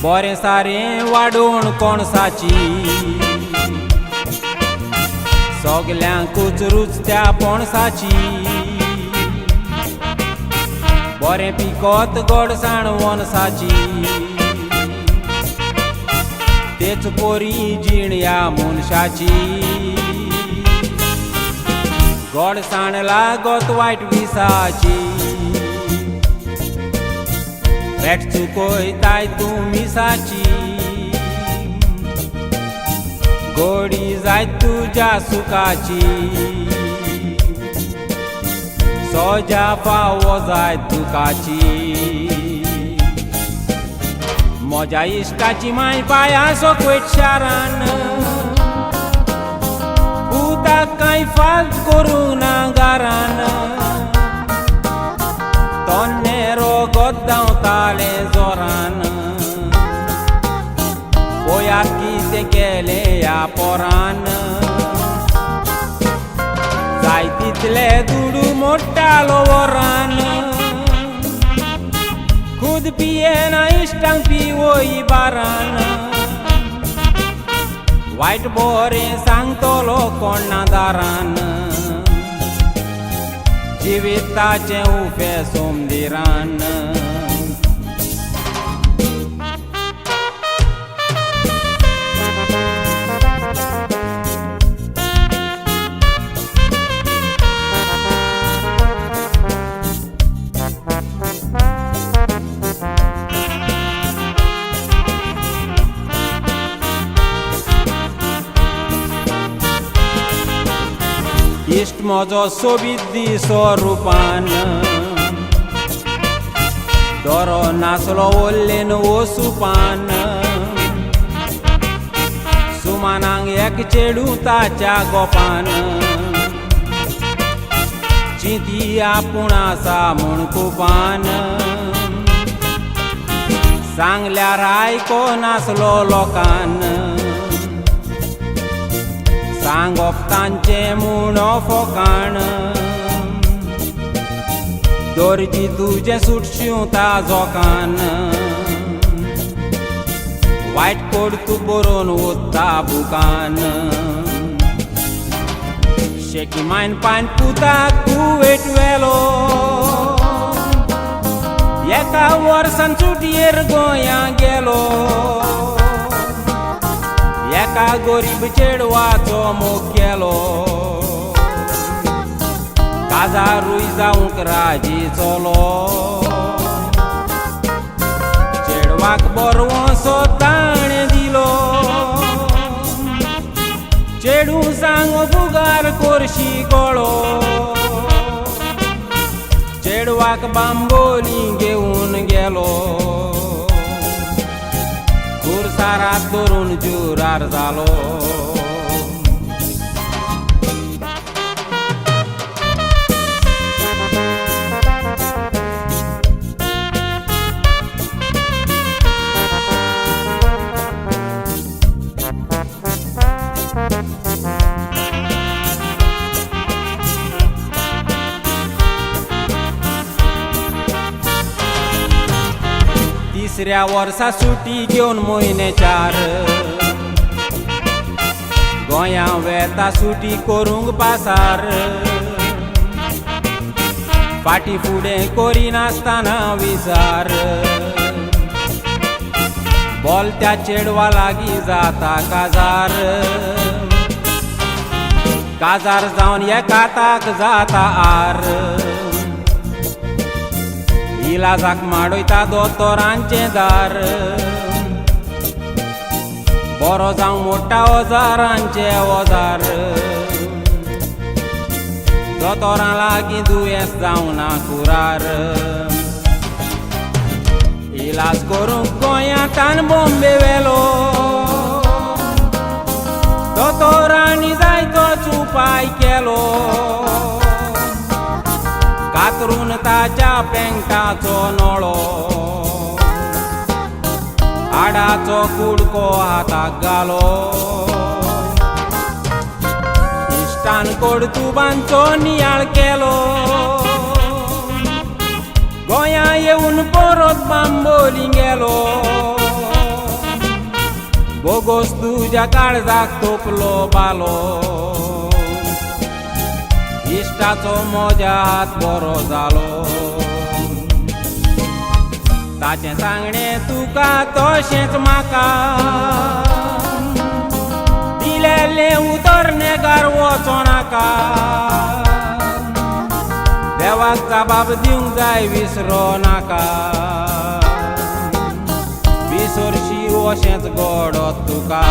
बरें सारें वाडोवन पणसाची सगल्यांकूच रुचत्या पणसाची बरें पिकोत गोडसाण वनसाची तेच पोरी जीण या मनशाची गोडसाण लागत वायट विसाची भेट चुकोयताय तूं मिसाची गोडी जाय तुज्या सुखाची सोजा फावो जाय तुकाची म्हज्या इश्टाची माय पाया सोकवेट शारान पुताक कांय फाल्त करूं ना घरान तोन्नेरो गोद्दावताले जोरान पळयात कितें केलें ह्या पोरान जाय तितले दुडू मोडटालो वरान खुद पियेना इश्टांक पिवोय बारान वायट बरें सांगतलो कोणा दारान जिविताचें उफें सोमदिरान इश्ट म्हजो सोबीत दिसो रुपान दोरो नासलो ओल्लेन वसुपान सुमानांक एक चेडू ताच्या गोपान चिंती आपूण आसा म्हूण कुपान सांगल्यार आयको नासलो लोकान सांगप तांचें म्हूण फोकाण दोरजी तुजें सुटशिव ताजोकान वायट कोड तूं बरोवन ओत्ता बुकान शेकी मायन पायन पुताक तूं वेट वेलो एका वर्सान सुटयेर गोंया गेलो एका गरीब चेडवाचो मोग केलो काजारूय जावंक राजी चलो चेडवाक बरवोसो ताणें दिलो चेडू सांगो फुगार कोरशी गळो चेडवाक बांबोली घेवन गेलो खुर्सारात धरून जुरार जालो तिसऱ्या वर्सा सुटी घेवन म्हयने 4 गोंया वेता सुटी करूंक पासार फाटी फुडें करिनासतना विचार बोलत्या चेडवा लागीं जाता काजार काजार जावन एकाताक जाता आर इलाजाक माडयता दोतोरांचें दार बरो जावं मोठा ओजारांचे ओजार दोतोरां लागीं दुयेंस जावना कुरार इलाज करूंक गोंयांतान बॉम्बे वेलो दोतोरांनी जायतोच उपाय केलो कातरून ताच्या पेंगटाचो नळो हाडाचो कुडको हाताक घालो इश्टान कोडतुबांचो नियाळ केलो गोंया येवन परत बांबोली गेलो बोगोस तुझ्या काळजाक तोपलो बालो इश्टाचो म्हज्या हात बरो जालो ताचें सांगणें तुका तशेंच म्हाका दिलेलें उतर नेगार वचों नाका देवाक जबाब दिवंक जाय विसरो नाका विसरशी अशेंच घडत तुका